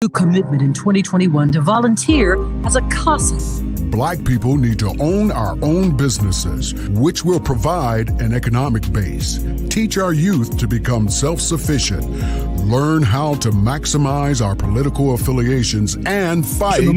New commitment in 2021 to volunteer as a CASA. Black people need to own our own businesses, which will provide an economic base. Teach our youth to become self-sufficient. Learn how to maximize our political affiliations and fight for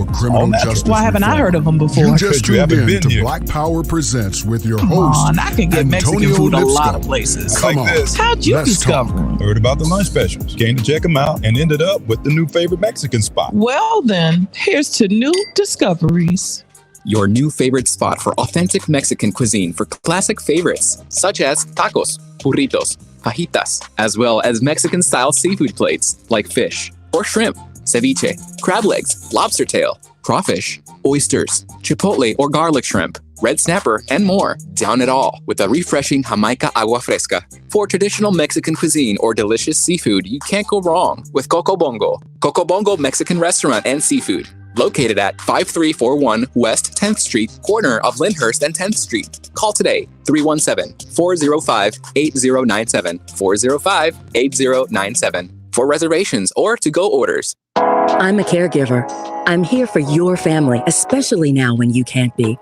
criminal justice. Why haven't I heard of them before? You just tuned in to Black Power Presents with your host, I can get Mexican food a lot of places. Come on. How'd you discover them? Heard about the lunch specials, came to check them out, and ended up with the new favorite Mexican spot. Well then, here's to new discoveries. Your new favorite spot for authentic Mexican cuisine for classic favorites, such as tacos, burritos, fajitas, as well as Mexican-style seafood plates like fish or shrimp, ceviche, crab legs, lobster tail, crawfish, oysters, chipotle or garlic shrimp, red snapper, and more. Down it all with a refreshing Jamaica agua fresca. For traditional Mexican cuisine or delicious seafood, you can't go wrong with Coco Bongo. Coco Bongo Mexican Restaurant and Seafood. Located at 5341 West 10th Street, corner of Lyndhurst and 10th Street. Call today, 317-405-8097, 405-8097 for reservations or to-go orders. I'm a caregiver. I'm here for your family, especially now when you can't be.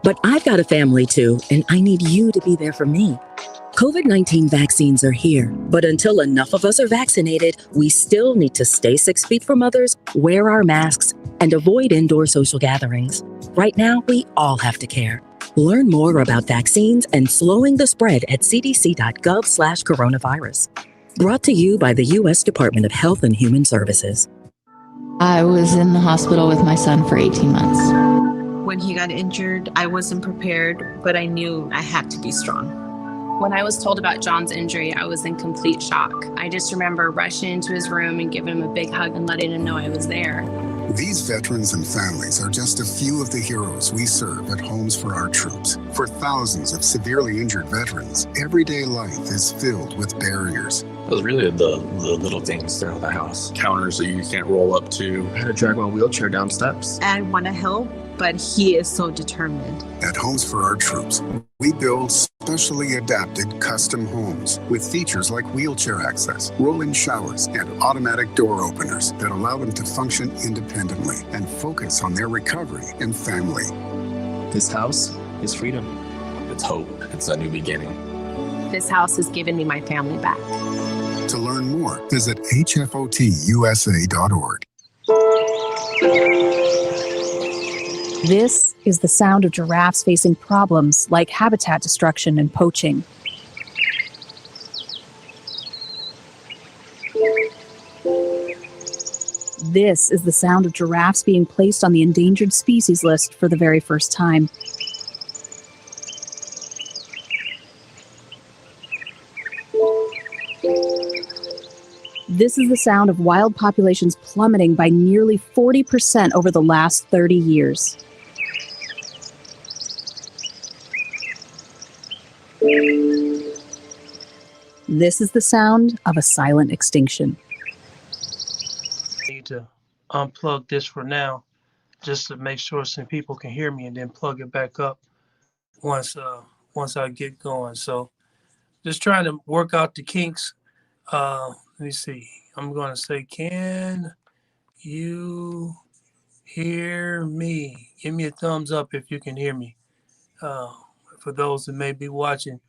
But I've got a family too, and I need you to be there for me. COVID-19 vaccines are here, but until enough of us are vaccinated, we still need to stay 6 feet from others, wear our masks, and avoid indoor social gatherings. Right now, we all have to care. Learn more about vaccines and slowing the spread at cdc.gov/coronavirus. Brought to you by the U.S. Department of Health and Human Services. I was in the hospital with my son for 18 months. When he got injured, I wasn't prepared, but I knew I had to be strong. When I was told about John's injury, I was in complete shock. I just remember rushing into his room and giving him a big hug and letting him know I was there. These veterans and families are just a few of the heroes we serve at Homes for Our Troops. For thousands of severely injured veterans, everyday life is filled with barriers. It was really the little things throughout the house. Counters that you can't roll up to. I had to drag my wheelchair down steps. I want to help, but he is so determined. At Homes for Our Troops, we build specially adapted custom homes with features like wheelchair access, roll-in showers, and automatic door openers that allow them to function independently and focus on their recovery and family. This house is freedom. It's hope. It's a new beginning. This house has given me my family back. To learn more, visit hfotusa.org. This is the sound of giraffes facing problems like habitat destruction and poaching. This is the sound of giraffes being placed on the endangered species list for the very first time. This is the sound of wild populations plummeting by nearly 40% over the last 30 years. This is the sound of a silent extinction. I need to unplug this for now, just to make sure some people can hear me, and then plug it back up once I get going. So just trying to work out the kinks. Let me see. I'm going to say, can you hear me? Give me a thumbs up if you can hear me. For those that may be watching,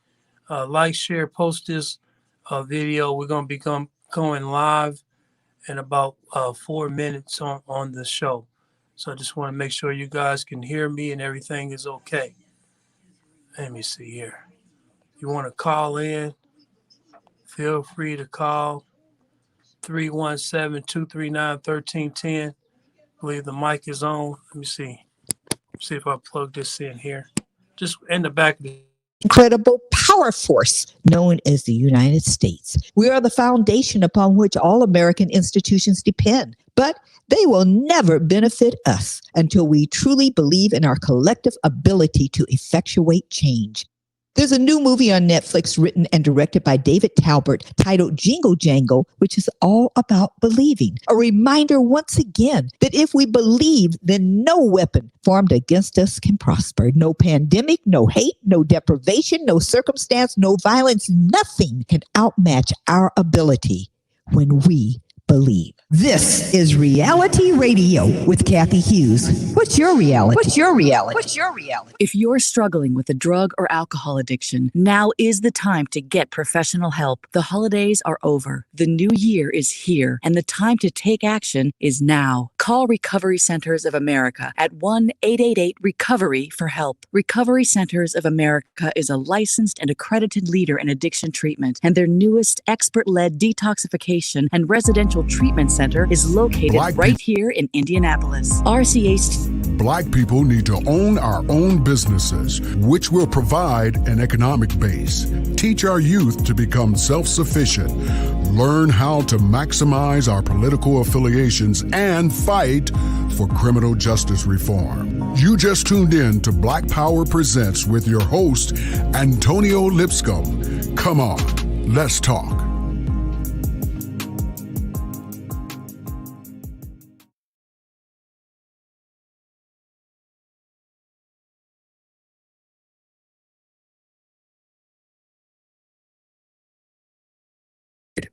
like, share, post this video. We're going to be going live in about 4 minutes on the show. So I just want to make sure you guys can hear me and everything is okay. Let me see here. You want to call in? Feel free to call 317-239-1310. I believe the mic is on. Let me see. See if I plug this in here. Just in the back of the incredible power force known as the United States. We are the foundation upon which all American institutions depend, but they will never benefit us until we truly believe in our collective ability to effectuate change. There's a new movie on Netflix written and directed by David Talbot titled Jingle Jangle, which is all about believing. A reminder once again that if we believe, then no weapon formed against us can prosper. No pandemic, no hate, no deprivation, no circumstance, no violence, nothing can outmatch our ability when we believe. This is Reality Radio with Kathy Hughes. What's your reality? What's your reality? What's your reality? If you're struggling with a drug or alcohol addiction, now is the time to get professional help. The holidays are over. The new year is here, and the time to take action is now. Call Recovery Centers of America at 1-888-RECOVERY for help. Recovery Centers of America is a licensed and accredited leader in addiction treatment, and their newest expert-led detoxification and residential treatment center is located right here in Indianapolis. RCH. Black people need to own our own businesses, which will provide an economic base. Teach our youth to become self-sufficient. Learn how to maximize our political affiliations and fight for criminal justice reform. You just tuned in to Black Power Presents with your host, Antonio Lipscomb. Come on, let's talk.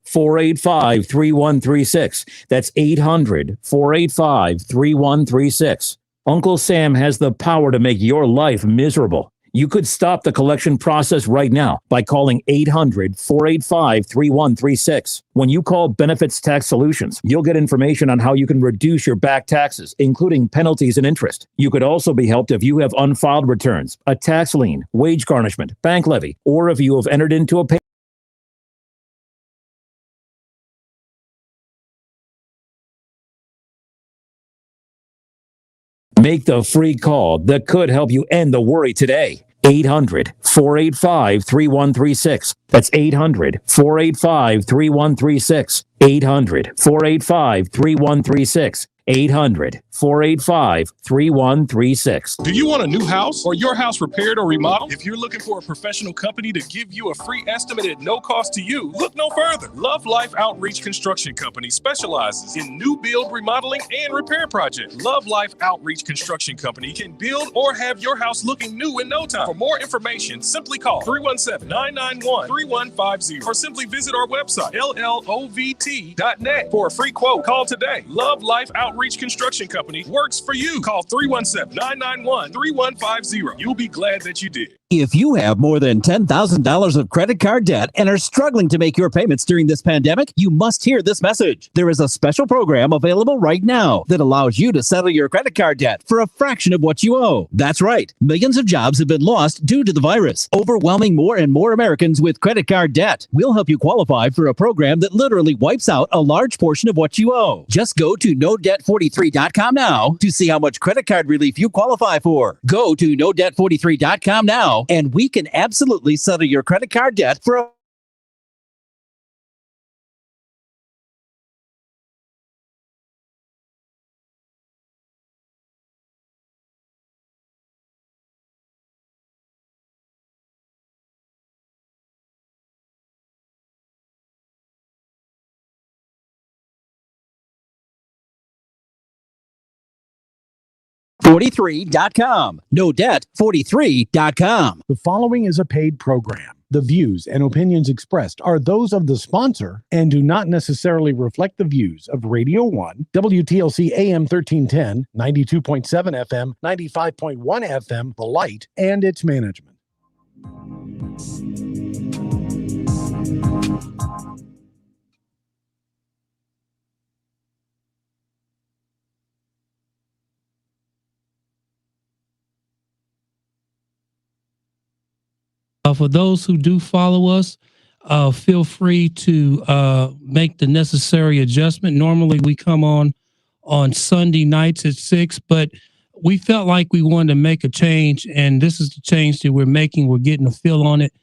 (485-3136). That's 800-485-3136. Uncle Sam has the power to make your life miserable. You could stop the collection process right now by calling 800-485-3136. When you call Benefits Tax Solutions, you'll get information on how you can reduce your back taxes, including penalties and interest. You could also be helped if you have unfiled returns, a tax lien, wage garnishment, bank levy, or if you have entered into a pay. Make the free call that could help you end the worry today. 800-485-3136. That's 800-485-3136. 800-485-3136. 800-485-3136. Do you want a new house or your house repaired or remodeled? If you're looking for a professional company to give you a free estimate at no cost to you, look no further. Love Life Outreach Construction Company specializes in new build, remodeling, and repair projects. Love Life Outreach Construction Company can build or have your house looking new in no time. For more information, simply call 317-991-3150 or simply visit our website, llovt.net, for a free quote. Call today. Love Life Outreach Construction Company works for you. Call 317-991-3150. You'll be glad that you did. If you have more than $10,000 of credit card debt and are struggling to make your payments during this pandemic, you must hear this message. There is a special program available right now that allows you to settle your credit card debt for a fraction of what you owe. That's right. Millions of jobs have been lost due to the virus, overwhelming more and more Americans with credit card debt. We'll help you qualify for a program that literally wipes out a large portion of what you owe. Just go to NoDebt43.com now to see how much credit card relief you qualify for. Go to NoDebt43.com now, and we can absolutely settle your credit card debt for a .43.com. NoDebt43.com. The following is a paid program. The views and opinions expressed are those of the sponsor and do not necessarily reflect the views of Radio 1, WTLC AM 1310, 92.7 FM, 95.1 FM, The Light, and its management. For those who do follow us, feel free to make the necessary adjustment. Normally we come on Sunday nights at 6, but we felt like we wanted to make a change, and this is the change that we're making. We're getting a feel on it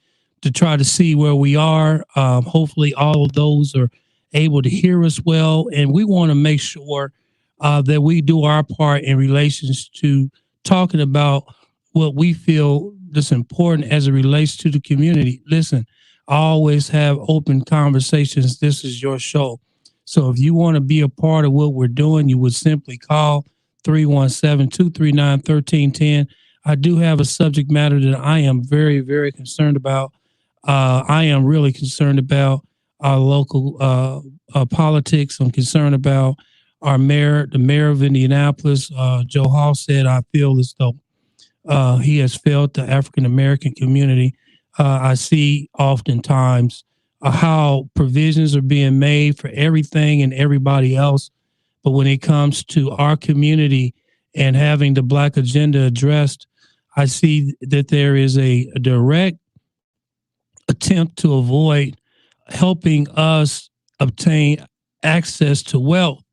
to try to see where we are. Hopefully all of those are able to hear us well, and we want to make sure that we do our part in relations to talking about what we feel is important as it relates to the community. Listen, I always have open conversations. This is your show. So if you want to be a part of what we're doing, you would simply call 317-239-1310. I do have a subject matter that I am very, very concerned about. I am really concerned about our local politics. I'm concerned about our mayor, the mayor of Indianapolis, Joe Hall said, I feel as though he has failed the African American community. I see oftentimes how provisions are being made for everything and everybody else. But when it comes to our community and having the Black agenda addressed, I see that there is a direct attempt to avoid helping us obtain access to wealth.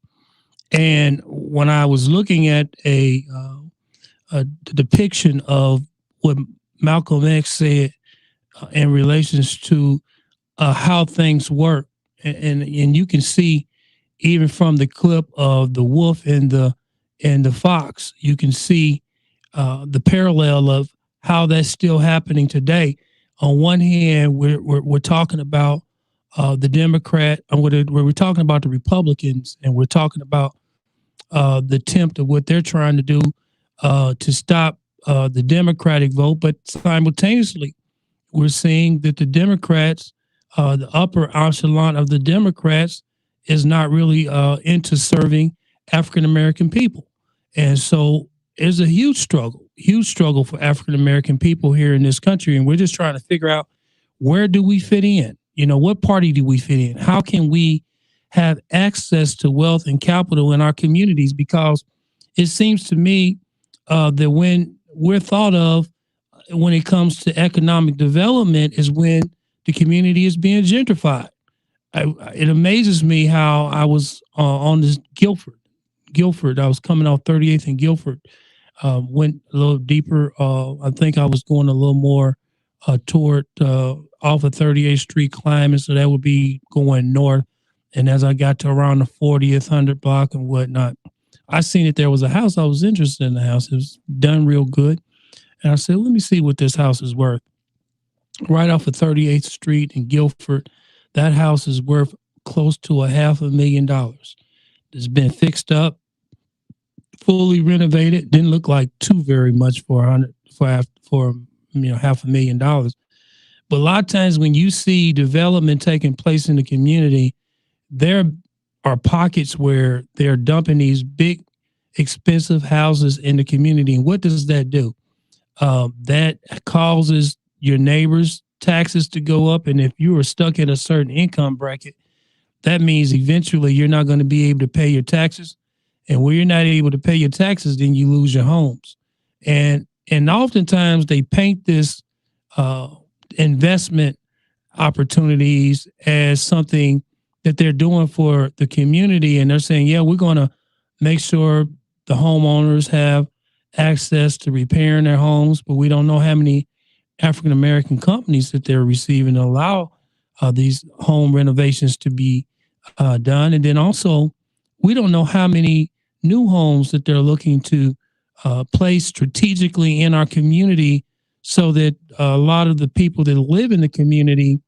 And when I was looking at a depiction of what Malcolm X said in relations to how things work, and you can see even from the clip of the wolf and the fox, you can see the parallel of how that's still happening today. On one hand, we're talking about the Democrat, and we're talking about the Republicans, and we're talking about the attempt of what they're trying to do to stop the Democratic vote. But simultaneously, we're seeing that the Democrats, the upper echelon of the Democrats, is not really into serving African American people. And so it's a huge struggle for African American people here in this country. And we're just trying to figure out, where do we fit in? What party do we fit in? How can we have access to wealth and capital in our communities? Because it seems to me that when we're thought of when it comes to economic development is when the community is being gentrified. It amazes me how I was on this Guilford. I was coming off 38th and Guilford, went a little deeper. I think I was going a little more toward off of 38th Street climbing, so that would be going north. And as I got to around the 40th 100 block and whatnot, I seen that there was a house. I was interested in the house. It was done real good. And I said, let me see what this house is worth. Right off of 38th Street in Guilford, that house is worth close to $500,000. It's been fixed up, fully renovated. Didn't look like too very much for $500,000. But a lot of times when you see development taking place in the community, there are pockets where they're dumping these big, expensive houses in the community. And what does that do? That causes your neighbors' taxes to go up. And if you are stuck in a certain income bracket, that means eventually you're not going to be able to pay your taxes. And when you're not able to pay your taxes, then you lose your homes. And oftentimes they paint this investment opportunities as something that they're doing for the community. And they're saying, yeah, we're going to make sure the homeowners have access to repairing their homes, but we don't know how many African-American companies that they're receiving to allow these home renovations to be done. And then also, we don't know how many new homes that they're looking to place strategically in our community so that a lot of the people that live in the community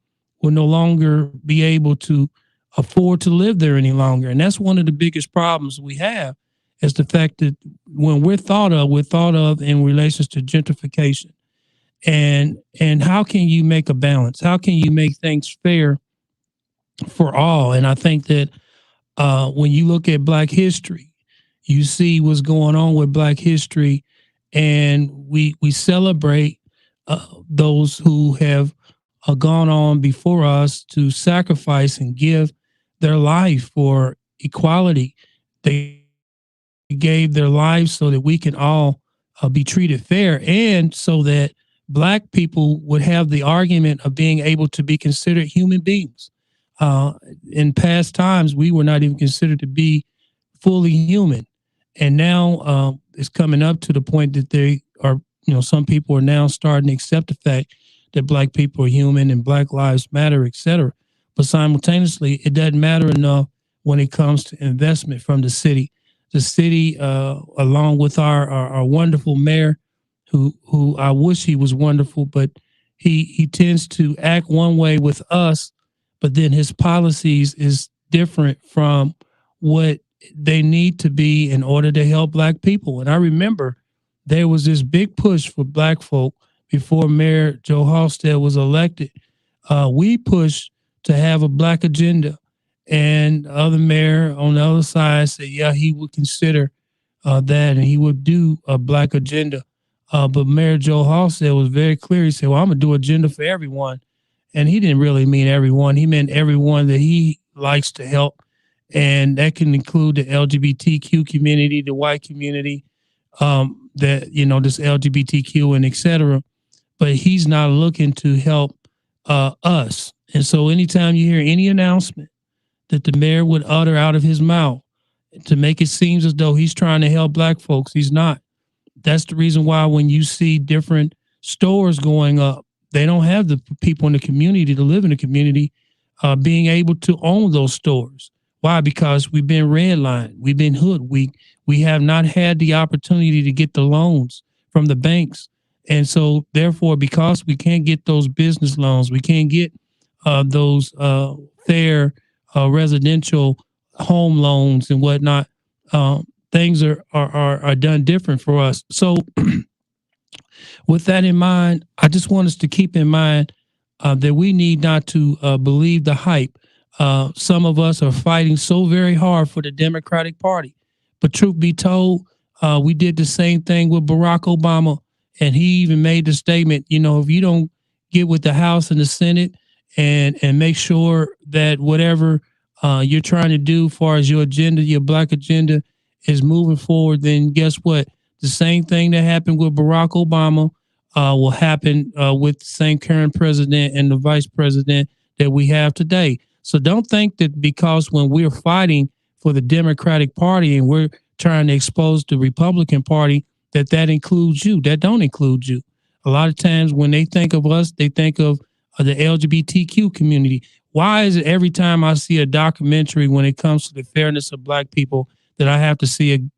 will no longer be able to afford to live there any longer. And that's one of the biggest problems we have, is the fact that when we're thought of in relations to gentrification. And how can you make a balance? How can you make things fair for all? And I think that when you look at Black history, you see what's going on with Black history, and we celebrate those who have gone on before us to sacrifice and give their life for equality. They gave their lives so that we can all be treated fair, and so that Black people would have the argument of being able to be considered human beings. In past times, we were not even considered to be fully human. And now it's coming up to the point that they are, some people are now starting to accept the fact that Black people are human and Black lives matter, et cetera. But simultaneously, it doesn't matter enough when it comes to investment from the city. The city, along with our wonderful mayor, who I wish he was wonderful, but he tends to act one way with us, but then his policies is different from what they need to be in order to help Black people. And I remember there was this big push for Black folk before Mayor Joe Halstead was elected. We pushed to have a black agenda. And the other mayor on the other side said, yeah, he would consider that and he would do a black agenda. But Mayor Joe Hall said, was very clear. He said, well, I'm going to do agenda for everyone. And he didn't really mean everyone. He meant everyone that he likes to help. And that can include the LGBTQ community, the white community, that, you know, this LGBTQ and et cetera. But he's not looking to help us. And so anytime you hear any announcement that the mayor would utter out of his mouth to make it seem as though he's trying to help black folks, he's not. That's the reason why when you see different stores going up, they don't have the people in the community to live in the community being able to own those stores. Why? Because we've been redlined. We've been hoodwinked. We have not had the opportunity to get the loans from the banks. And so therefore, because we can't get those business loans, we can't get those fair residential home loans and whatnot, things are done different for us. So with that in mind, I just want us to keep in mind that we need not to believe the hype. Some of us are fighting so very hard for the Democratic Party. But truth be told, we did the same thing with Barack Obama. And he even made the statement, you know, if you don't get with the House and the Senate and make sure that whatever you're trying to do as far as your agenda, your black agenda is moving forward, then guess what? The same thing that happened with Barack Obama will happen with the same current president and the vice president that we have today. So don't think that because when we're fighting for the Democratic Party and we're trying to expose the Republican Party, that includes you. That don't include you. A lot of times when they think of us, they think of the LGBTQ community. Why is it every time I see a documentary when it comes to the fairness of black people that I have to see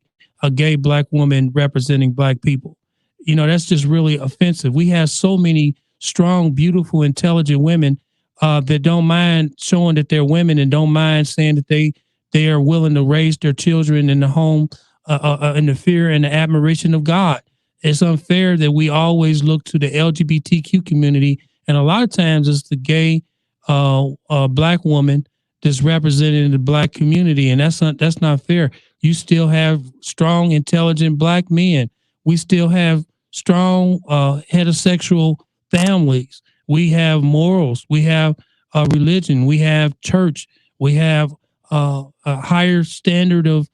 a gay black woman representing black people? You know, that's just really offensive. We have so many strong, beautiful, intelligent women that don't mind showing that they're women and don't mind saying that they are willing to raise their children in the home in the fear and the admiration of God. It's unfair that we always look to the LGBTQ community, and a lot of times it's the gay black woman that's representing the black community, and that's not fair. You still have strong, intelligent black men. We still have strong heterosexual families. We have morals. We have religion. We have church. We have a higher standard of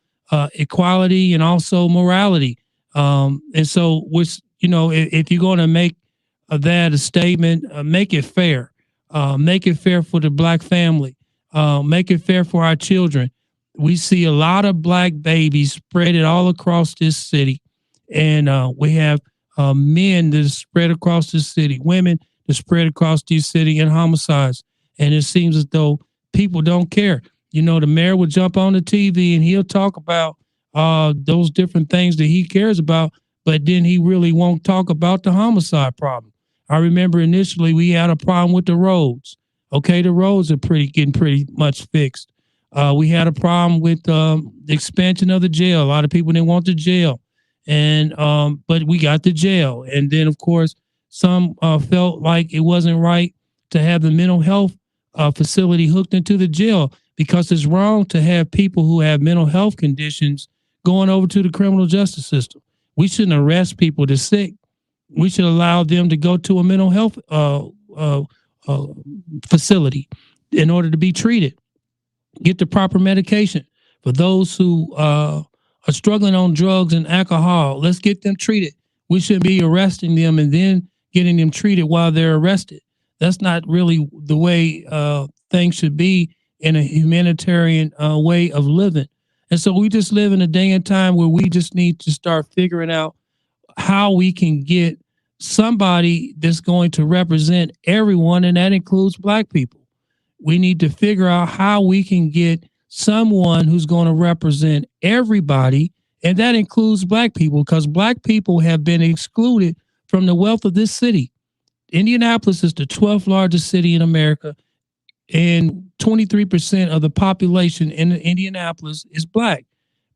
equality and also morality. And so, if you're going to make that a statement, make it fair. Make it fair for the black family. Make it fair for our children. We see a lot of black babies spread it all across this city. And we have men that are spread across this city, women that spread across this city in homicides. And it seems as though people don't care. You know, the mayor would jump on the TV and he'll talk about those different things that he cares about, but then he really won't talk about the homicide problem. I remember initially we had a problem with the roads. Okay, the roads are getting pretty much fixed. We had a problem with the expansion of the jail. A lot of people didn't want the jail, and but we got the jail. And then, of course, some felt like it wasn't right to have the mental health facility hooked into the jail, because it's wrong to have people who have mental health conditions going over to the criminal justice system. We shouldn't arrest people that's sick. We should allow them to go to a mental health facility in order to be treated, get the proper medication. For those who are struggling on drugs and alcohol, let's get them treated. We shouldn't be arresting them and then getting them treated while they're arrested. That's not really the way things should be in a humanitarian way of living. And so we just live in a day and time where we just need to start figuring out how we can get somebody that's going to represent everyone, and that includes black people. We need to figure out how we can get someone who's going to represent everybody, and that includes black people, because black people have been excluded from the wealth of this city. Indianapolis is the 12th largest city in America, and 23% of the population in Indianapolis is black.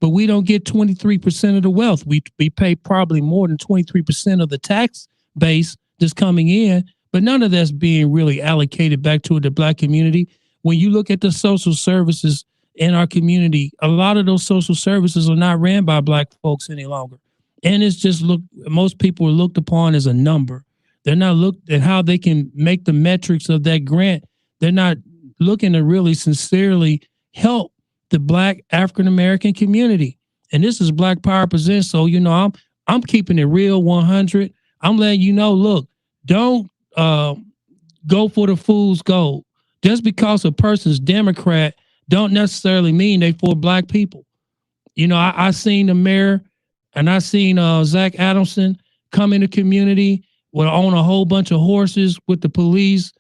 But we don't get 23% of the wealth. We pay probably more than 23% of the tax base that's coming in, but none of that's being really allocated back to the black community. when you look at the social services in our community, a lot of those social services are not ran by Black folks any longer. And it's just most people are looked upon as a number. They're not looked at how they can make the metrics of that grant. They're not looking to really sincerely help the Black African-American community. And this is Black Power Presents. So, I'm keeping it real 100. I'm letting you know, look, don't go for the fool's gold. Just because a person's Democrat don't necessarily mean they for Black people. I seen the mayor and I seen Zach Adamson come in the community on a whole bunch of horses with the police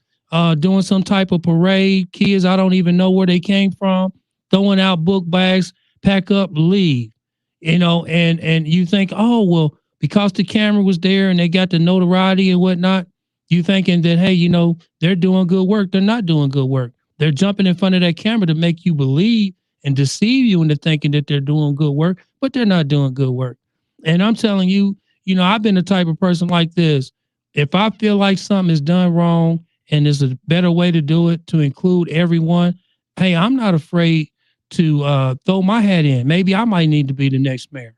doing some type of parade. Kids, I don't even know where they came from, throwing out book bags, pack up, leave. And you think, oh, well, because the camera was there and they got the notoriety and whatnot, you thinking that, hey, they're doing good work. They're not doing good work. They're jumping in front of that camera to make you believe and deceive you into thinking that they're doing good work, but they're not doing good work. And I'm telling you, I've been the type of person like this. If I feel like something is done wrong and there's a better way to do it to include everyone, hey, I'm not afraid to throw my hat in. Maybe I might need to be the next mayor.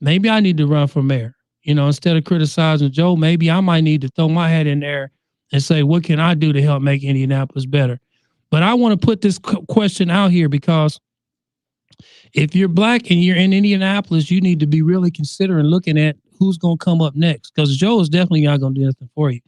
Maybe I need to run for mayor. Instead of criticizing Joe, maybe I might need to throw my hat in there and say, what can I do to help make Indianapolis better? But I want to put this question out here because if you're Black and you're in Indianapolis, you need to be really considering looking at who's going to come up next, because Joe is definitely not going to do anything for you.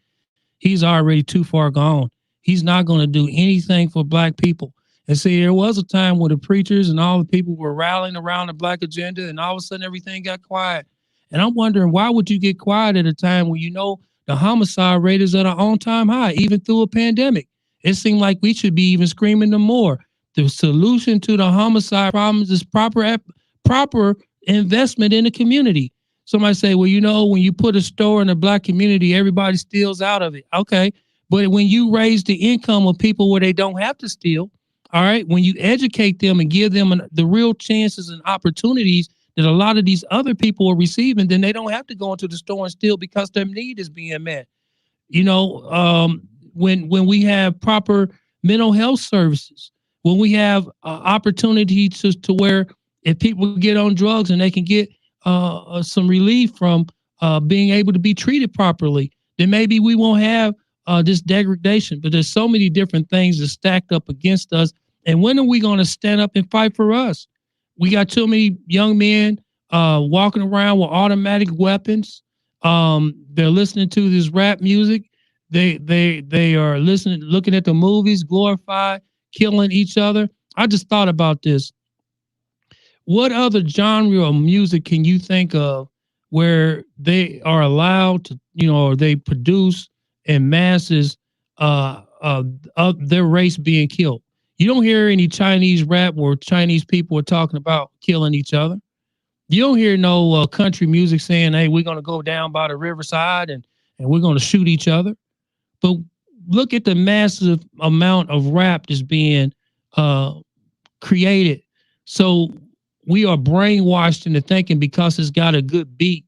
He's already too far gone. He's not going to do anything for Black people. And see, there was a time when the preachers and all the people were rallying around the Black agenda, and all of a sudden everything got quiet. And I'm wondering, why would you get quiet at a time when the homicide rate is at an all-time high, even through a pandemic? It seemed like we should be even screaming them more. The solution to the homicide problems is proper investment in the community. Somebody say, well, when you put a store in the Black community, everybody steals out of it. Okay. But when you raise the income of people where they don't have to steal, all right, when you educate them and give them the real chances and opportunities that a lot of these other people are receiving, then they don't have to go into the store and steal because their need is being met. When we have proper mental health services, when we have opportunity to where if people get on drugs and they can get some relief from being able to be treated properly, then maybe we won't have this degradation. But there's so many different things that stacked up against us. And when are we going to stand up and fight for us? We got too many young men walking around with automatic weapons. They're listening to this rap music. They are looking at the movies, glorified, killing each other. I just thought about this. What other genre of music can you think of where they are allowed to, or they produce in masses of their race being killed? You don't hear any Chinese rap where Chinese people are talking about killing each other. You don't hear no country music saying, hey, we're going to go down by the riverside and we're going to shoot each other. But look at the massive amount of rap that's being created. So we are brainwashed into thinking because it's got a good beat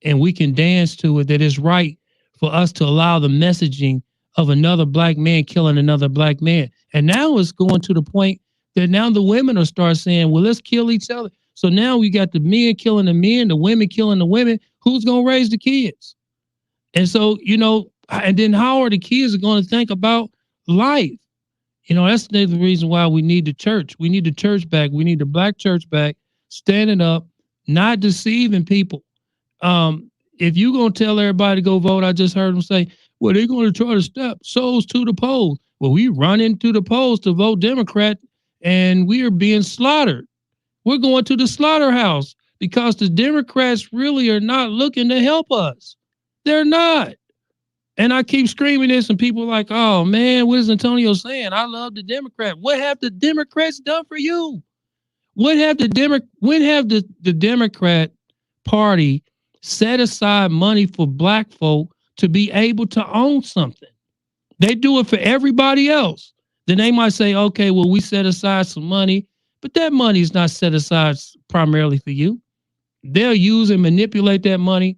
and we can dance to it, that it's right for us to allow the messaging of another Black man killing another Black man. And now it's going to the point that now the women are start saying, well, let's kill each other. So now we got the men killing the men, the women killing the women. Who's going to raise the kids? And so, and then how are the kids going to think about life? That's the reason why we need the church. We need the church back. We need the Black church back, standing up, not deceiving people. If you're going to tell everybody to go vote, I just heard them say, well, they're going to try to step souls to the polls. Well, we run into the polls to vote Democrat and we are being slaughtered. We're going to the slaughterhouse because the Democrats really are not looking to help us. They're not. And I keep screaming this and people are like, oh man, what is Antonio saying? I love the Democrat. What have the Democrats done for you? When have the Democrat Party set aside money for Black folk to be able to own something? They do it for everybody else. Then they might say, okay, well, we set aside some money, but that money is not set aside primarily for you. They'll use and manipulate that money.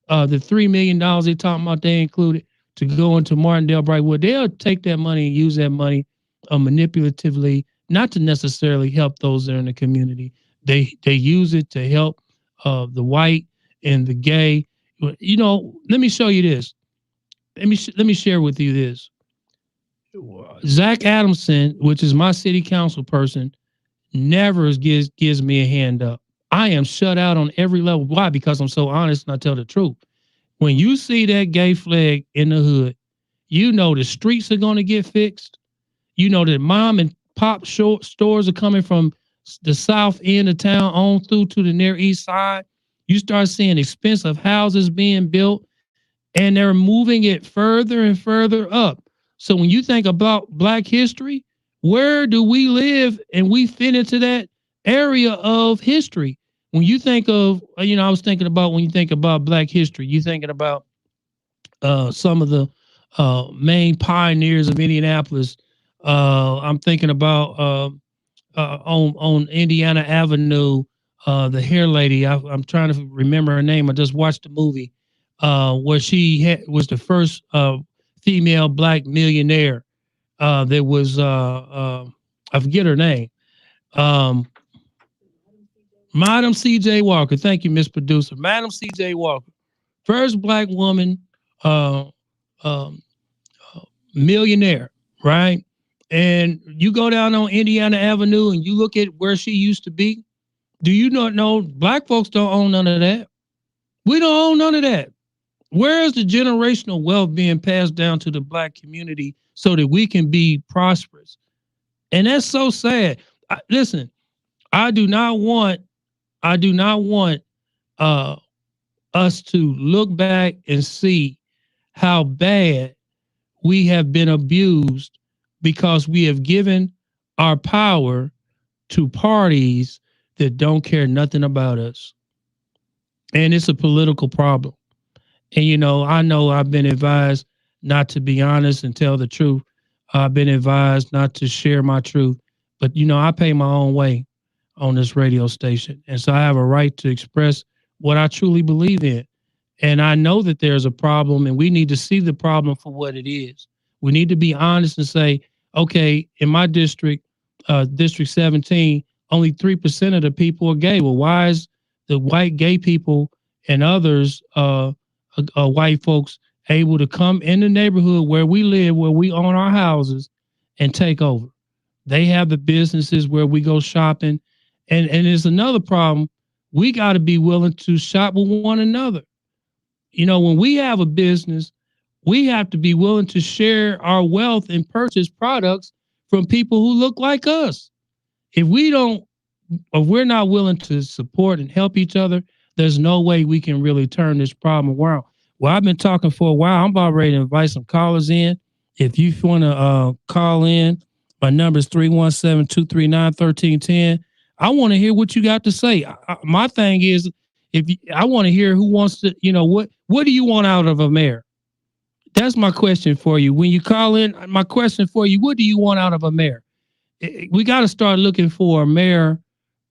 The $3 million they talking about, they included to go into Martindale Brightwood. They'll take that money and use that money manipulatively, not to necessarily help those that are in the community. They use it to help the white and the gay. You know, let me show you this. Let me share with you this. Zach Adamson, which is my city council person, never gives me a hand up. I am shut out on every level. Why? Because I'm so honest and I tell the truth. When you see that gay flag in the hood, you know the streets are going to get fixed. You know that mom and pop stores are coming from the south end of town on through to the near east side. You start seeing expensive houses being built, and they're moving it further and further up. So when you think about Black history, where do we live and we fit into that area of history? When you think of, you know, I was thinking about when you think about Black history, you're thinking about some of the main pioneers of Indianapolis. I'm thinking about on Indiana Avenue, the hair lady. I'm trying to remember her name. I just watched the movie where she was the first female Black millionaire. There was I forget her name. Madam C.J. Walker. Thank you, Miss Producer. Madam C.J. Walker, first Black woman millionaire, right? And you go down on Indiana Avenue and you look at where she used to be. Do you not know Black folks don't own none of that? We don't own none of that. Where is the generational wealth being passed down to the Black community so that we can be prosperous? And that's so sad. Listen, I do not want us to look back and see how bad we have been abused because we have given our power to parties that don't care nothing about us. And it's a political problem. And, you know I've been advised not to be honest and tell the truth. I've been advised not to share my truth. But, I pay my own way on this radio station. And so I have a right to express what I truly believe in. And I know that there's a problem and we need to see the problem for what it is. We need to be honest and say, okay, in my district, District 17, only 3% of the people are gay. Well, why is the white gay people and others, white folks, able to come in the neighborhood where we live, where we own our houses, and take over? They have the businesses where we go shopping. And there's another problem. We got to be willing to shop with one another. When we have a business, we have to be willing to share our wealth and purchase products from people who look like us. If we're not willing to support and help each other, there's no way we can really turn this problem around. Well, I've been talking for a while. I'm about ready to invite some callers in. If you want to call in, my number is 317-239-1310. I want to hear what you got to say. My thing is, I want to hear who wants to, what do you want out of a mayor? That's my question for you. When you call in, my question for you, what do you want out of a mayor? We got to start looking for a mayor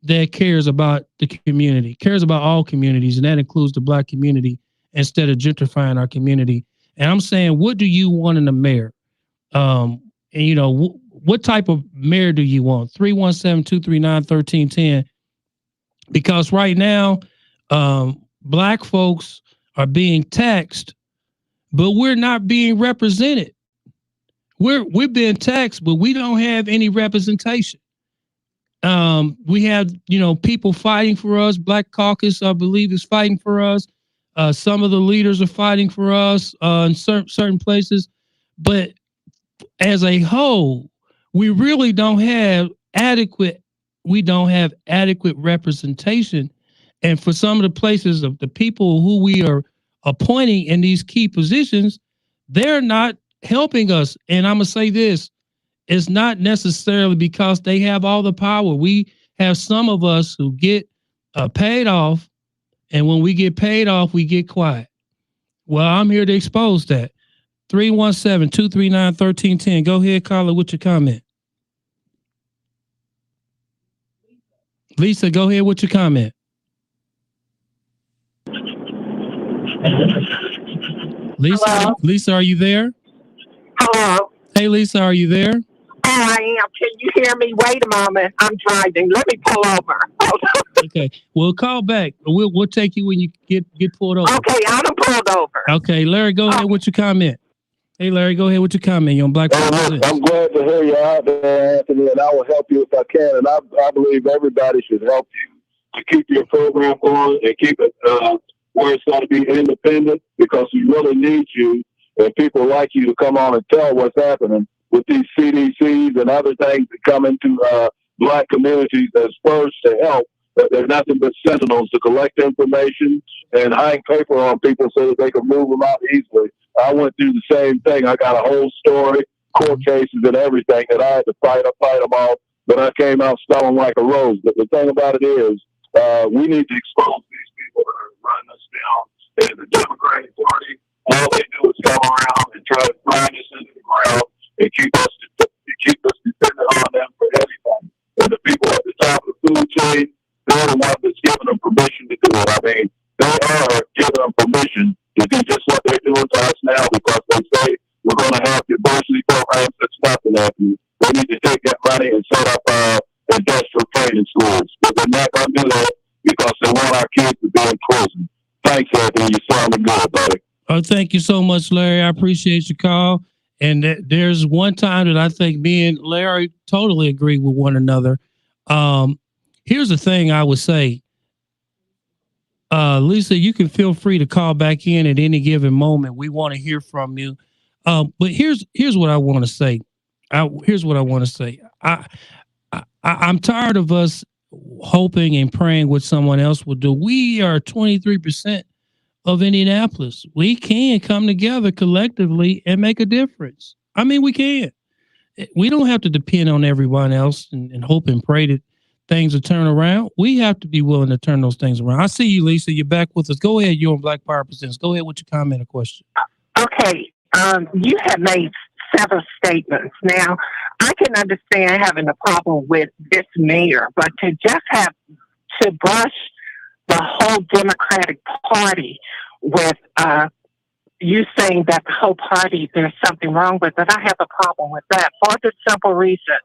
that cares about the community, cares about all communities, and that includes the Black community, instead of gentrifying our community. And I'm saying, what do you want in a mayor? What type of mayor do you want? 317-239-1310. Because right now, Black folks are being taxed, but we're not being represented. We're being taxed, but we don't have any representation. We have, people fighting for us. Black Caucus, I believe, is fighting for us. Some of the leaders are fighting for us in certain places. But as a whole, we really don't have adequate representation. And for some of the places of the people who we are appointing in these key positions, they're not helping us. And I'm going to say this, it's not necessarily because they have all the power. We have some of us who get paid off, and when we get paid off, we get quiet. Well, I'm here to expose that. 317-239-1310. Go ahead, caller, with your comment. Lisa, go ahead with your comment. Lisa, Hello? Lisa, are you there? Hello. Hey, Lisa, are you there? I am. Can you hear me? Wait a moment. I'm driving. Let me pull over. Okay. We'll call back. We'll take you when you get pulled over. Okay, I'm pulled over. Okay, Larry, go ahead with your comment. Hey, Larry, go ahead with your comment. You're on Black Power Presents. I'm glad to hear you out there, Anthony, and I will help you if I can. And I believe everybody should help you to keep your program going and keep it where it's going to be independent, because we really need you and people like you to come on and tell what's happening with these CDCs and other things that come into Black communities as first to help. But they're nothing but sentinels to collect information and hang paper on people so that they can move them out easily. I went through the same thing. I got a whole story, court cases and everything that I had to fight them all, but I came out smelling like a rose. But the thing about it is, we need to expose these people that are running us down. And the Democratic Party, all they do is come around and try to grind us into the ground and keep us dependent on them for everything. And the people at the top of the food chain, they're the ones that's giving them permission to do it. I mean, they are giving them permission to do just what they're doing to us now, because they say we're going to have diversity programs. That's nothing happening. They need to take that money and set up industrial training schools. But they're not going to do that because they want our kids to be in prison. Thanks, Anthony. You sounded good, buddy. Oh, thank you so much, Larry. I appreciate your call. And there's one time that I think me and Larry totally agree with one another. Here's the thing I would say. Lisa, you can feel free to call back in at any given moment. We want to hear from you. But here's what I want to say. I'm tired of us hoping and praying what someone else will do. We are 23% of Indianapolis. We can come together collectively and make a difference. I mean, we can. We don't have to depend on everyone else and hope and pray that things will turn around. We have to be willing to turn those things around. I see you, Lisa. You're back with us. Go ahead. You're on Black Power Presents. Go ahead with your comment or question. Okay. You have made several statements. Now, I can understand having a problem with this mayor, but to just have to brush the whole Democratic Party with you saying that the whole party, there's something wrong with it, I have a problem with that for the simple reason.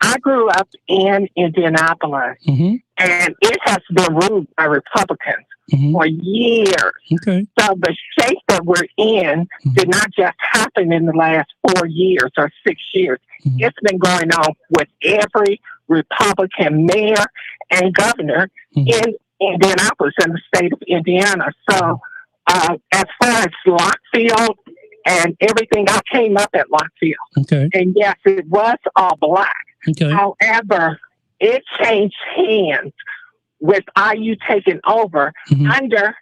I grew up in Indianapolis, and it has been ruled by Republicans for years. Okay. So the shape that we're in did not just happen in the last 4 years or 6 years. It's been going on with every Republican mayor and governor in Indianapolis, in the state of Indiana. So as far as Lockfield and everything, I came up at Lockfield. Okay. And yes, it was all Black. Okay. However, it changed hands with IU taking over under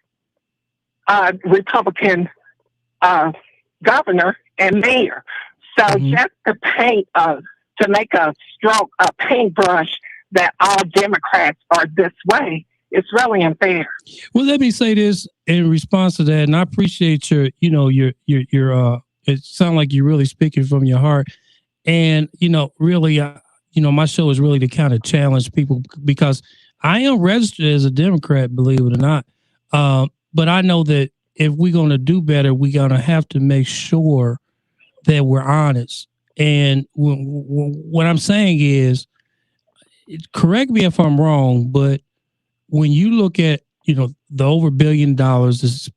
Republican governor and mayor. So just to make a paintbrush that all Democrats are this way, it's really unfair. Well, let me say this in response to that, and I appreciate your it sounds like you're really speaking from your heart. And, really, my show is really to kind of challenge people, because I am registered as a Democrat, believe it or not. But I know that if we're going to do better, we're going to have to make sure that we're honest. And what I'm saying is, correct me if I'm wrong, but when you look at, the over $1 billion that's,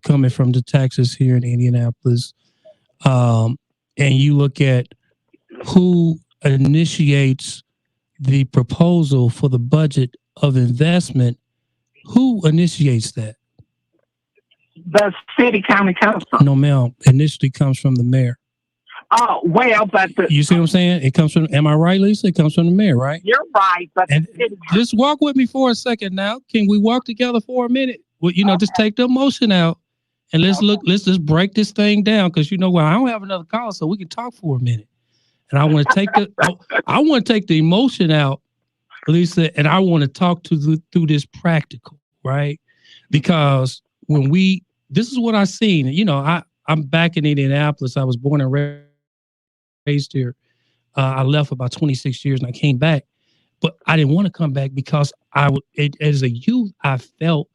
coming from the taxes here in Indianapolis, and you look at who initiates the proposal for the budget of investment, who initiates that? The city county council. No, ma'am. Initially comes from the mayor. Oh, well, but you see what I'm saying? It comes from, am I right, Lisa? It comes from the mayor, right? You're right, but just walk with me for a second now. Can we walk together for a minute? Well, just take the emotion out and let's just break this thing down, because I don't have another call, so we can talk for a minute. And I want to take the emotion out, Lisa, and I want to talk through this practical, right? Because this is what I've seen. I'm back in Indianapolis. I was born and raised here. I left about 26 years and I came back, but I didn't want to come back because as a youth, I felt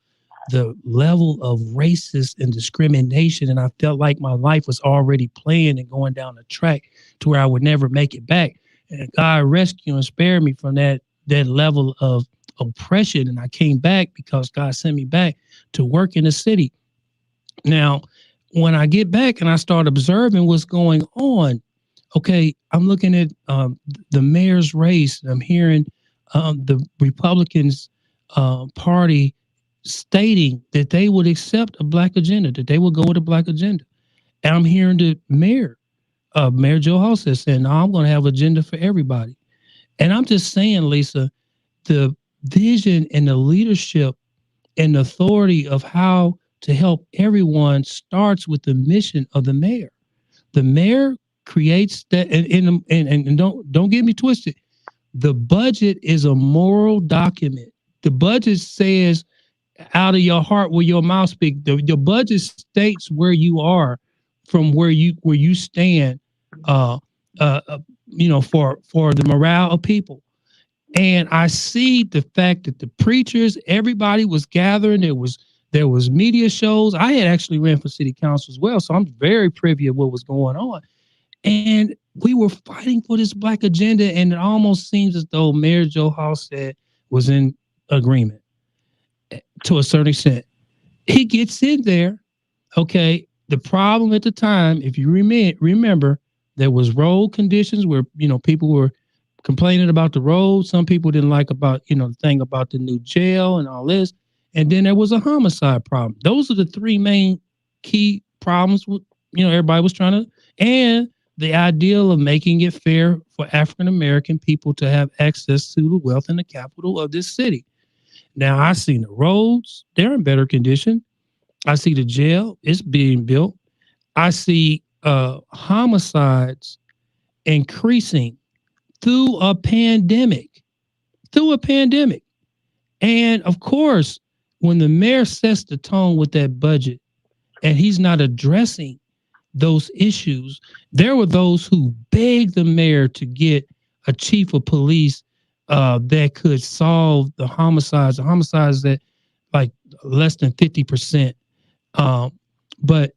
the level of racist and discrimination, and I felt like my life was already playing and going down the track to where I would never make it back. And God rescued and spared me from that level of oppression. And I came back because God sent me back to work in the city. Now, when I get back and I start observing what's going on, okay, I'm looking at the mayor's race. I'm hearing the Republicans party stating that they would accept a black agenda, that they will go with a black agenda. And I'm hearing the mayor, Mayor Joe Halstead, saying, no, I'm going to have an agenda for everybody. And I'm just saying, Lisa, the vision and the leadership and the authority of how to help everyone starts with the mission of the mayor. The mayor creates that, and don't get me twisted. The budget is a moral document. The budget says, out of your heart will your mouth speak. The budget states where you are from where you stand, for the morale of people. And I see the fact that the preachers, everybody was gathering. There was media shows. I had actually ran for city council as well, so I'm very privy of what was going on. And we were fighting for this black agenda, and it almost seems as though Mayor Joe Halstead was in agreement to a certain extent. He gets in there, okay. The problem at the time, if you remember, there was road conditions where, people were complaining about the road. Some people didn't like about, the thing about the new jail and all this. And then there was a homicide problem. Those are the three main key problems with, everybody was trying to, and the ideal of making it fair for African-American people to have access to the wealth and the capital of this city. Now, I've seen the roads, they're in better condition. I see the jail, it's being built. I see homicides increasing through a pandemic. And of course, when the mayor sets the tone with that budget and he's not addressing those issues, there were those who begged the mayor to get a chief of police that could solve the homicides that like less than 50%. But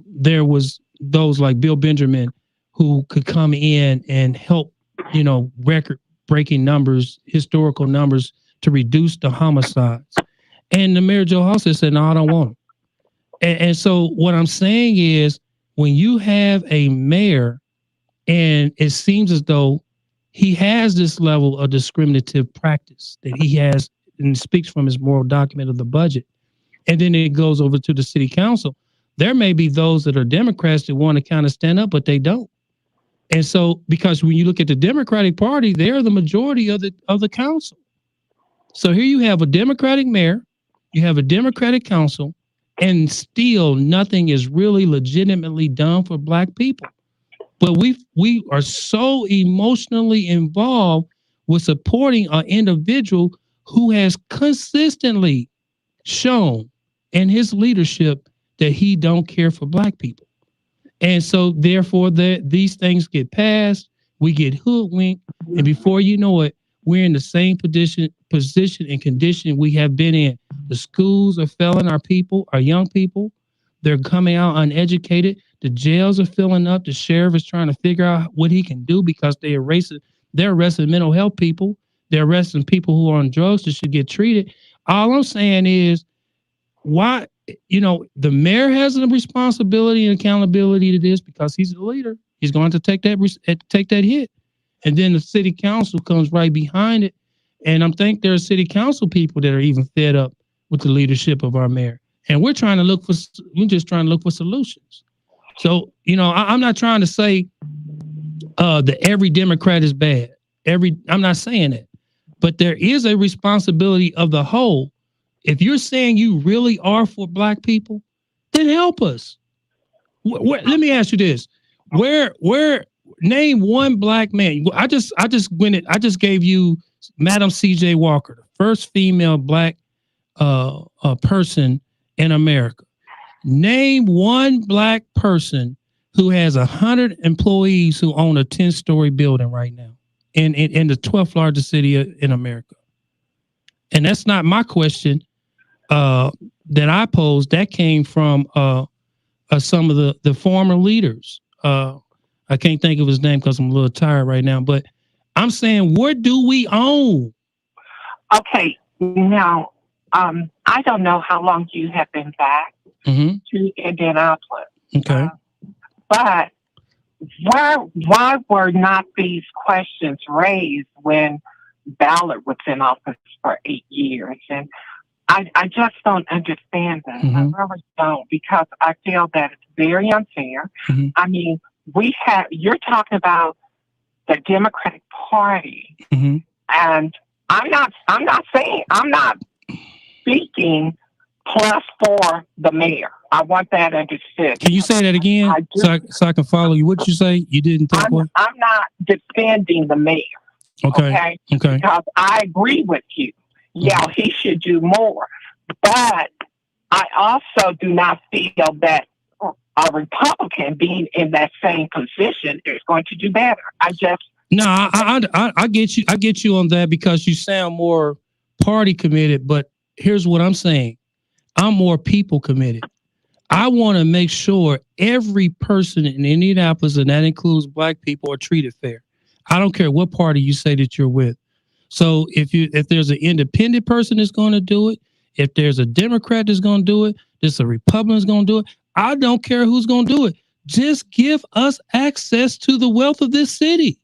there was those like Bill Benjamin who could come in and help, record-breaking numbers, historical numbers to reduce the homicides. And the Mayor Joe Halstead said, no, I don't want them. And so what I'm saying is, when you have a mayor and it seems as though he has this level of discriminative practice that he has and speaks from his moral document of the budget, and then it goes over to the city council, there may be those that are Democrats that want to kind of stand up, but they don't. And so, because when you look at the Democratic Party, they're the majority of the council. So here you have a Democratic mayor, you have a Democratic council, and still nothing is really legitimately done for black people. But we are so emotionally involved with supporting an individual who has consistently shown in his leadership that he don't care for black people. And so therefore these things get passed, we get hoodwinked, and before you know it, we're in the same position and condition we have been in. The schools are failing our people, our young people. They're coming out uneducated. The jails are filling up. The sheriff is trying to figure out what he can do because they're arresting mental health people. They're arresting people who are on drugs that should get treated. All I'm saying is, why, the mayor has a responsibility and accountability to this because he's the leader. He's going to take that hit. And then the city council comes right behind it. And I think there are city council people that are even fed up with the leadership of our mayor. And we're just trying to look for solutions. So, I'm not trying to say that every Democrat is bad. I'm not saying that. But there is a responsibility of the whole. If you're saying you really are for black people, then help us. Let me ask you this. Name one black man. I just gave you Madam C.J. Walker, the first female black person in America. Name one black person who has 100 employees who own a 10-story building right now in the 12th largest city in America. And that's not my question that I posed. That came from some of the former leaders. I can't think of his name because I'm a little tired right now, but I'm saying, what do we own? Okay, now, I don't know how long you have been back to Indianapolis. Okay. But why were not these questions raised when Ballard was in office for 8 years? And I just don't understand that. I really don't, because I feel that it's very unfair. I mean, you're talking about the Democratic Party, and I'm not speaking plus for the mayor. I want that understood. Can you say that again so I can follow you? What you say? You didn't think what? I'm not defending the mayor. Okay. Because I agree with you. Yeah, he should do more. But I also do not feel that a Republican being in that same position is going to do better. I get you. I get you on that because you sound more party committed. But here's what I'm saying. I'm more people committed. I want to make sure every person in Indianapolis, and that includes black people, are treated fair. I don't care what party you say that you're with. So if there's an independent person that's going to do it, if there's a Democrat that's going to do it, there's a Republican that's going to do it, I don't care who's going to do it. Just give us access to the wealth of this city.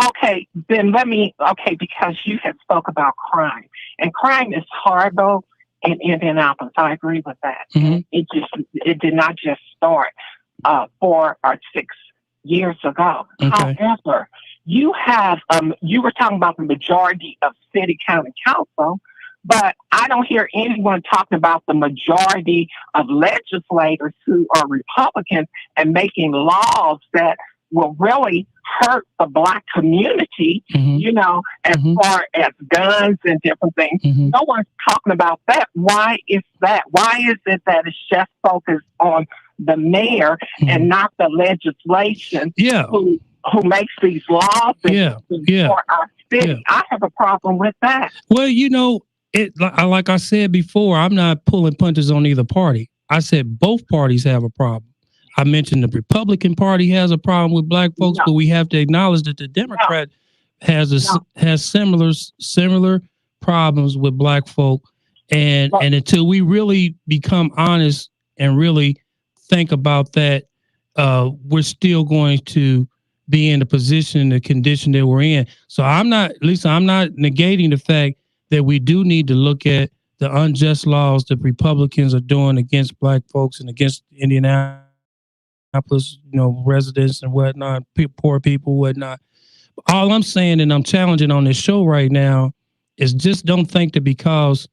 Okay, then because you had spoke about crime, and crime is horrible in Indianapolis. I agree with that. It did not just start 4 or 6 years ago. Okay. However, you have you were talking about the majority of city, county council, but I don't hear anyone talking about the majority of legislators who are Republicans and making laws that will really hurt the black community, as far as guns and different things. No one's talking about that. Why is that? Why is it that it's just focused on the mayor and not the legislation who makes these laws for our city? I have a problem with that. Well, like I said before, I'm not pulling punches on either party. I said both parties have a problem. I mentioned the Republican Party has a problem with black folks, but we have to acknowledge that the Democrat has similar problems with black folk. And until we really become honest and really think about that, we're still going to be in the position, the condition that we're in. So I'm not negating the fact that we do need to look at the unjust laws that Republicans are doing against black folks and against Indianapolis, residents and whatnot, poor people, whatnot. All I'm saying, and I'm challenging on this show right now, is just don't think that because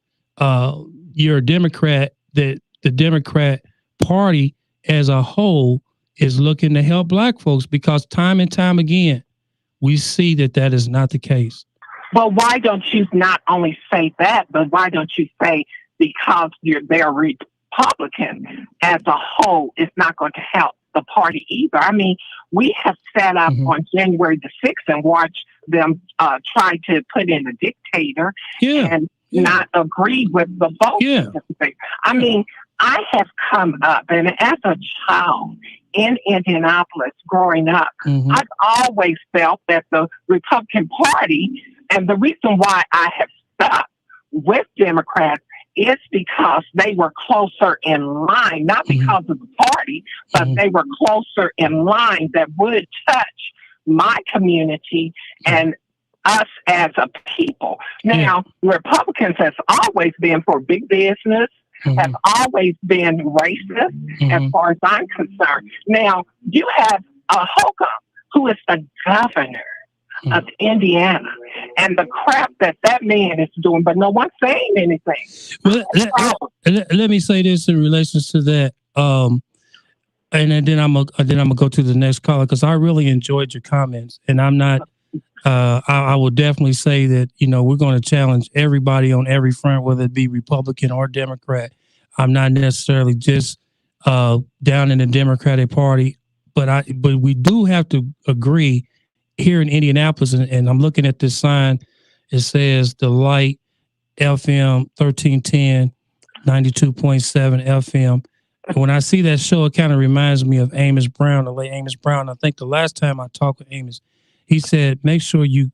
you're a Democrat that the Democrat Party as a whole is looking to help black folks, because time and time again, we see that is not the case. Well, why don't you not only say that, but why don't you say because they're Republican as a whole, it's not going to help the party either? I mean, we have sat up on January the 6th and watched them try to put in a dictator and not agree with the vote. I mean, I have come up, and as a child in Indianapolis growing up, I've always felt that the Republican Party, and the reason why I have stuck with Democrats is because they were closer in line, not because of the party, but they were closer in line that would touch my community and us as a people. Now, Republicans has always been for big business, have always been racist as far as I'm concerned. Now, you have Holcomb, who is the governor of Indiana, and the crap that man is doing, but no one's saying anything. Well, let me say this in relation to that, and then I'm gonna go to the next caller, because I really enjoyed your comments, and I'm not. I will definitely say that we're going to challenge everybody on every front, whether it be Republican or Democrat. I'm not necessarily just down in the Democratic Party, but we do have to agree here in Indianapolis, and I'm looking at this sign. It says the Light FM 1310 92.7 FM. And when I see that show, it kind of reminds me of Amos Brown, the late Amos Brown. I think the last time I talked with Amos, he said, make sure you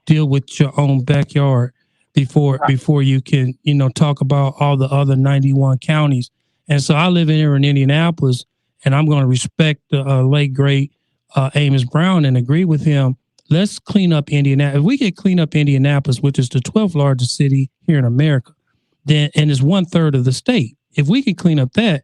deal with your own backyard before you can, talk about all the other 91 counties. And so I live here in Indianapolis, and I'm going to respect the late great Amos Brown and agree with him. Let's clean up Indianapolis. If we can clean up Indianapolis, which is the 12th largest city here in America, then and is 1/3 of the state. If we can clean up that,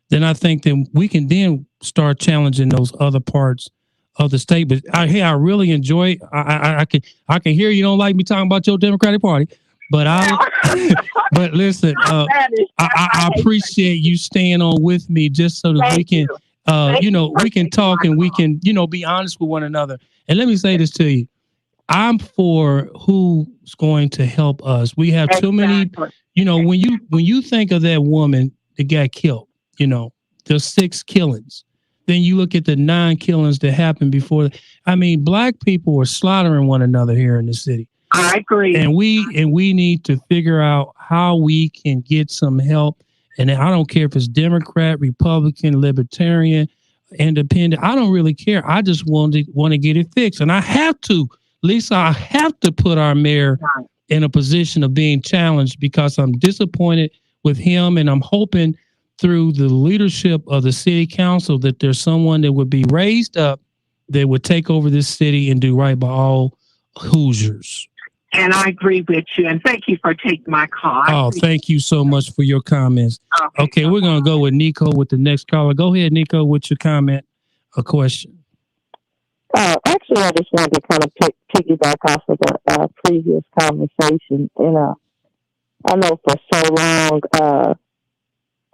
then I think then we can then start challenging those other parts of the state. But I really enjoy. I can hear you don't like me talking about your Democratic Party, but but listen, I appreciate you staying on with me just so that we can, we can talk and we can, be honest with one another. And let me say this to you. I'm for who's going to help us. We have too many, when you think of that woman that got killed, the 6 killings, then you look at the 9 killings that happened before. I mean, Black people are slaughtering one another here in the city. I agree. And we need to figure out how we can get some help. And I don't care if it's Democrat, Republican, Libertarian, Independent. I don't really care. I just want to get it fixed. And I have to, Lisa, I have to put our mayor in a position of being challenged because I'm disappointed with him. And I'm hoping through the leadership of the city council that there's someone that would be raised up that would take over this city and do right by all Hoosiers. And I agree with you. And thank you for taking my call. Oh, thank you so much for your comments. Okay, we're going to go with Nico with the next caller. Go ahead, Nico, with your comment or question. Actually, I just wanted to kind of piggyback off of the previous conversation. And I know for so long,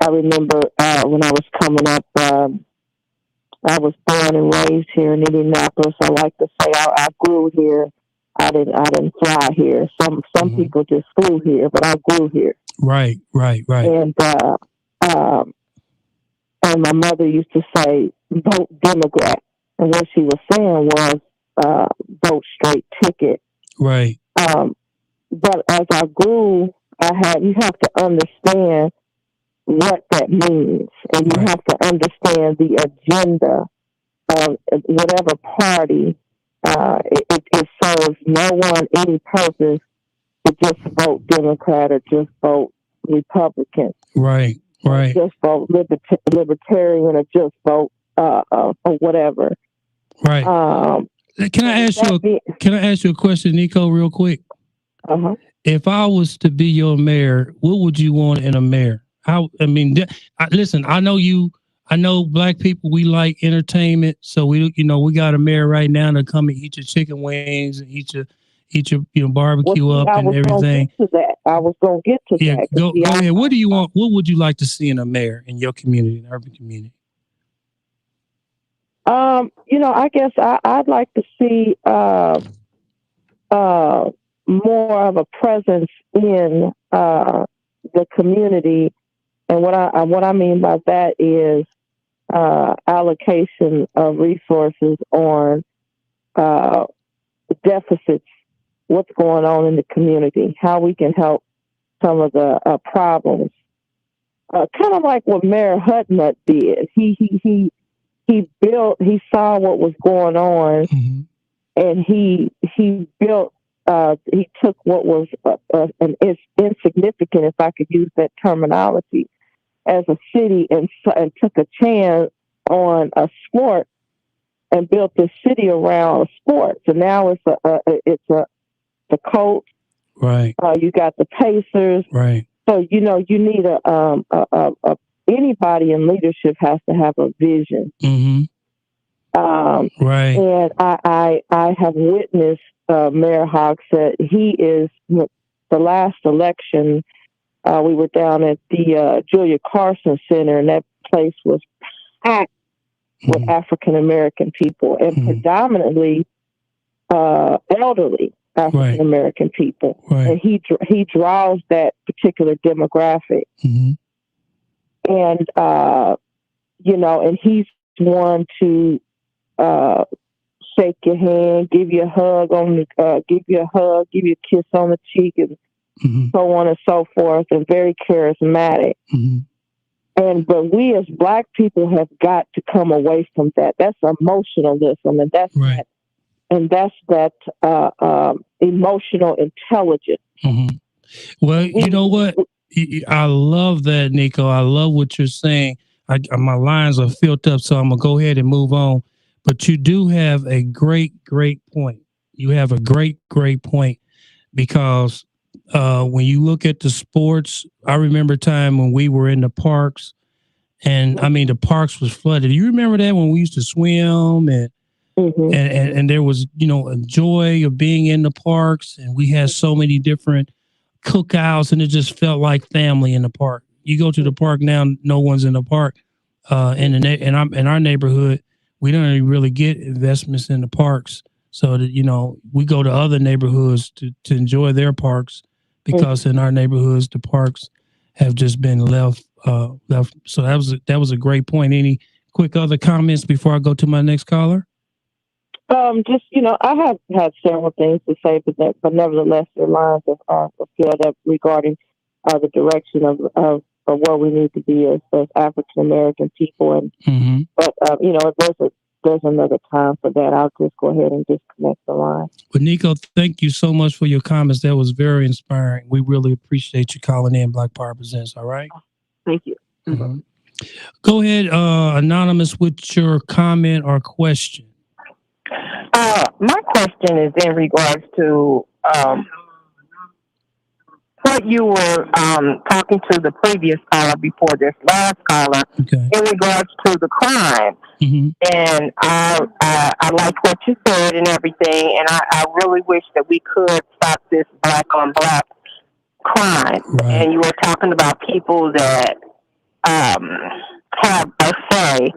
I remember when I was coming up, I was born and raised here in Indianapolis. I like to say I grew here. I didn't fly here. Some people just flew here, but I grew here. Right. And my mother used to say, vote Democrat. And what she was saying was, vote straight ticket. Right. But as I grew, you have to understand what that means. And you have to understand the agenda of whatever party. It serves no one any purpose to just vote Democrat or just vote Republican. Right. Just vote Libertarian or just vote or whatever. Right. Can I ask you a question, Nico, real quick? Uh-huh. If I was to be your mayor, what would you want in a mayor? Listen, I know Black people, we like entertainment. So we got a mayor right now to come and eat your chicken wings and eat your barbecue up and everything. I was going to get to that. Go ahead. What do you want? What would you like to see in a mayor in your community, an urban community? I guess I'd like to see more of a presence in the community. And what I mean by that is allocation of resources on deficits, what's going on in the community, how we can help some of the problems. Kind of like what Mayor Hudnut did. He saw what was going on, and he built. He took what was insignificant, if I could use that terminology, as a city and took a chance on a sport and built this city around sports. And now it's the Colts. Right. You got the Pacers. Right. So you need anybody in leadership has to have a vision. Right. And I have witnessed Mayor Hogsett. He is the last election. We were down at the Julia Carson Center, and that place was packed with African American people, and predominantly elderly African American people. Right. And he draws that particular demographic. And and he's one to shake your hand, give you a hug give you a kiss on the cheek, and so on and so forth, and very charismatic. But we as Black people have got to come away from that. That's emotionalism, and that's that's that emotional intelligence. Mm-hmm. Well, you know what? I love that, Nico. I love what you're saying. My lines are filled up, so I'm going to go ahead and move on. But you do have a great point. You have a great point because when you look at the sports, I remember a time when we were in the parks, and I mean, the parks was flooded. You remember that when we used to swim and and there was, a joy of being in the parks, and we had so many different cookouts, and it just felt like family in the park. You go to the park now, no one's in the park. In our neighborhood, we don't really get investments in the parks. So that, we go to other neighborhoods to enjoy their parks because in our neighborhoods, the parks have just been left. So that was a great point. Any quick other comments before I go to my next caller? I have had several things to say, but nevertheless, your lines are filled up regarding the direction of where we need to be as African American people. And but there's another time for that. I'll just go ahead and disconnect the line. Well, Nico, thank you so much for your comments. That was very inspiring. We really appreciate you calling in Black Power Presents. All right. Thank you. Mm-hmm. Go ahead, Anonymous, with your comment or question. My question is in regards to what you were talking to the previous caller before this last caller in regards to the crime. And I like what you said and everything, and I really wish that we could stop this black on black crime. Right. And you were talking about people that have a say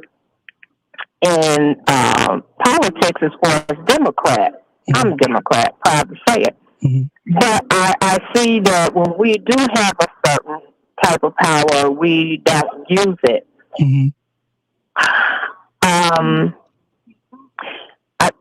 in politics as far as Democrat. I'm a Democrat, proud to say it. But I see that when we do have a certain type of power, we don't use it.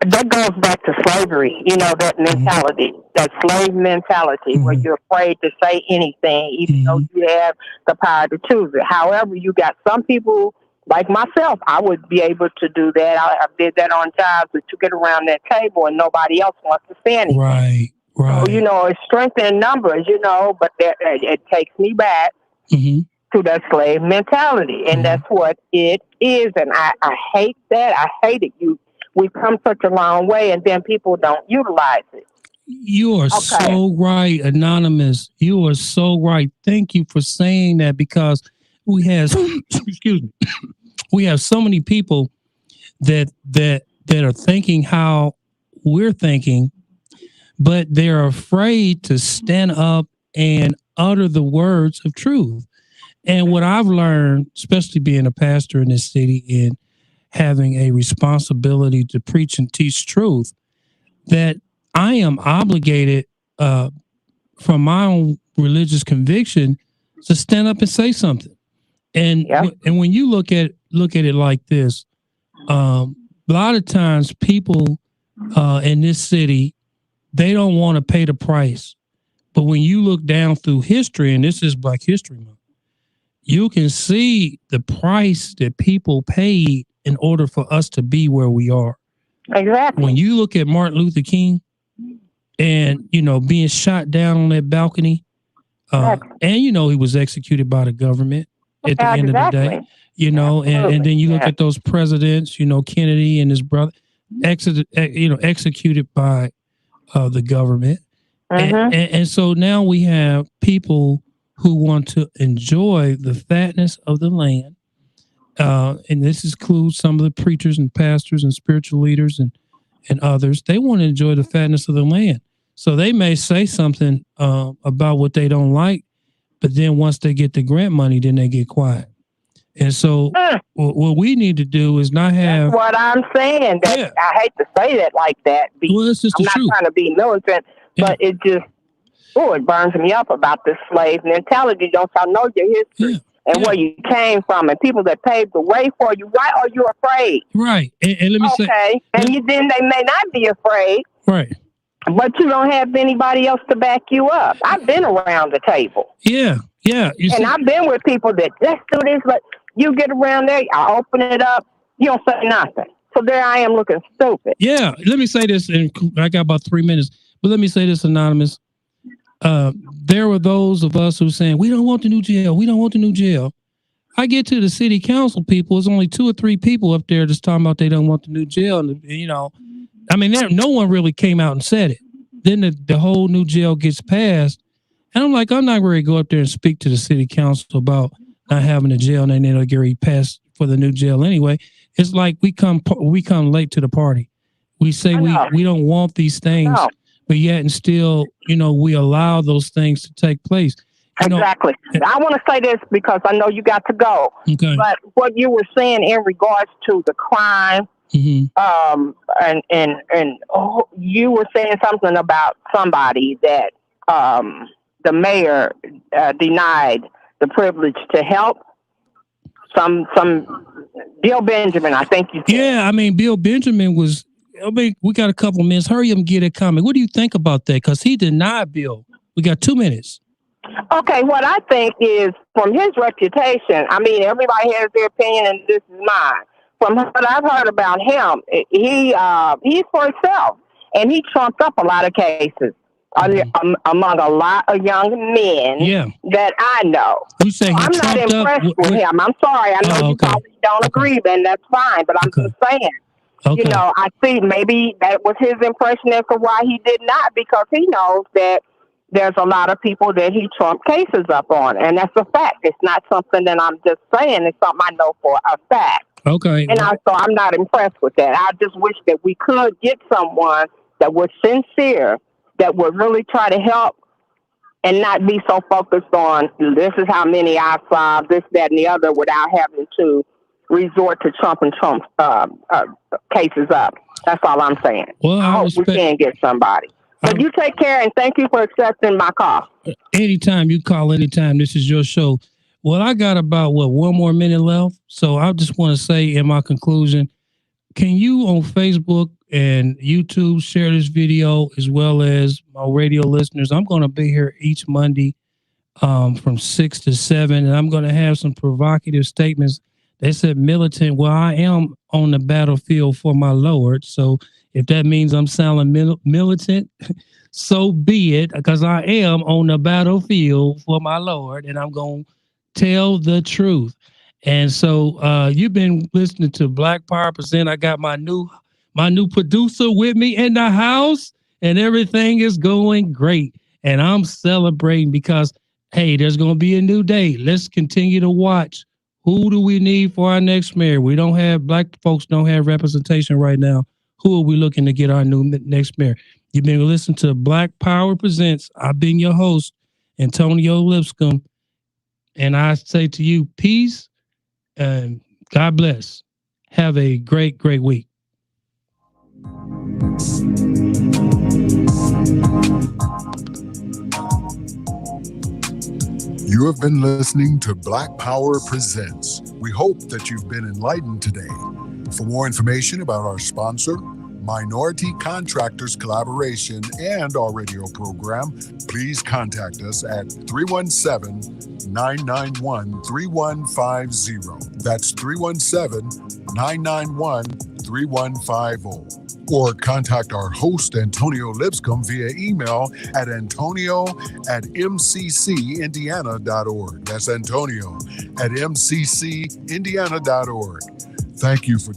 That goes back to slavery, that mentality, that slave mentality where you're afraid to say anything, even though you have the power to choose it. However, you got some people like myself, I would be able to do that. I did that on jobs that you get around that table and nobody else wants to say anything. Right. So, it's strength in numbers, but it takes me back to that slave mentality. And that's what it is. And I hate that. I hate it. We've come such a long way, and then people don't utilize it. You are so right, Anonymous. You are so right. Thank you for saying that, because we have, excuse me, we have so many people that are thinking how we're thinking, but they're afraid to stand up and utter the words of truth. And what I've learned, especially being a pastor in this city and having a responsibility to preach and teach truth, that I am obligated from my own religious conviction to stand up and say something. And and when you look at it like this, a lot of times people in this city, they don't want to pay the price. But when you look down through history, and this is Black History Month, you can see the price that people paid in order for us to be where we are. Exactly. When you look at Martin Luther King and, being shot down on that balcony, and, he was executed by the government at the end of the day, and then you look at those presidents, Kennedy and his brother, executed by the government. And so now we have people who want to enjoy the fatness of the land. And this includes some of the preachers and pastors and spiritual leaders and others. They want to enjoy the fatness of the land. So they may say something about what they don't like, but then once they get the grant money, then they get quiet. And so what we need to do is not have... That's what I'm saying. I hate to say that like that. Well, it's just I'm not trying to be militant, but it just... it burns me up about this slave mentality. Don't y'all know your history and where you came from and people that paved the way for you? Why are you afraid? Right. And let me say... Okay. And then they may not be afraid. Right. But you don't have anybody else to back you up. I've been around the table. Yeah. And I've been with people that, let's do this. But you get around there, I open it up, you don't say nothing. So there I am looking stupid. Yeah, let me say this, and I got about 3 minutes, but let me say this, Anonymous. There were those of us who saying, we don't want the new jail. We don't want the new jail. I get to the city council people, it's only 2 or 3 people up there just talking about they don't want the new jail. And, I mean, no one really came out and said it. Then the whole new jail gets passed. And I'm like, I'm not ready to go up there and speak to the city council about not having a jail, and then they'll get passed for the new jail anyway. It's like we come late to the party. We say we don't want these things, but yet and still, we allow those things to take place. Exactly. I want to say this because I know you got to go. Okay. But what you were saying in regards to the crime, and you were saying something about somebody that the mayor denied the privilege to help. Some Bill Benjamin, I think you said. Yeah, I mean, Bill Benjamin was. We got a couple of minutes. Hurry up and get it coming. What do you think about that? Because he denied Bill. We got 2 minutes. Okay, what I think is from his reputation, I mean, everybody has their opinion, and this is mine. From what I've heard about him, he's for himself, and he trumped up a lot of cases among a lot of young men that I know. So I'm not impressed with him. I'm sorry. I know you probably don't agree, and that's fine, but I'm just saying. Okay. I see maybe that was his impression as to why he did not, because he knows that there's a lot of people that he trumped cases up on, and that's a fact. It's not something that I'm just saying. It's something I know for a fact. Okay. And so I'm not impressed with that. I just wish that we could get someone that was sincere, that would really try to help and not be so focused on this is how many I solved, this, that, and the other, without having to resort to Trump cases up. That's all I'm saying. Well, I hope we can get somebody. But you take care, and thank you for accepting my call. Anytime, you call anytime. This is your show. Well, I got about, 1 more minute left. So I just want to say in my conclusion, can you on Facebook and YouTube share this video as well as my radio listeners? I'm going to be here each Monday from 6 to 7, and I'm going to have some provocative statements. They said militant. Well, I am on the battlefield for my Lord. So if that means I'm sounding militant, so be it, because I am on the battlefield for my Lord, and I'm going to tell the truth. And so you've been listening to Black Power Present. I got my new producer with me in the house, and everything is going great. And I'm celebrating because, hey, there's going to be a new day. Let's continue to watch. Who do we need for our next mayor? Black folks don't have representation right now. Who are we looking to get our next mayor? You've been listening to Black Power Presents. I've been your host, Antonio Lipscomb. And I say to you, peace and God bless. Have a great, great week. You have been listening to Black Power Presents. We hope that you've been enlightened today. For more information about our sponsor, Minority Contractors Collaboration, and our radio program, please contact us at 317-991-3150. That's 317-991-3150. Or contact our host, Antonio Lipscomb, via email at antonio@mccindiana.org. That's Antonio@mccindiana.org. Thank you for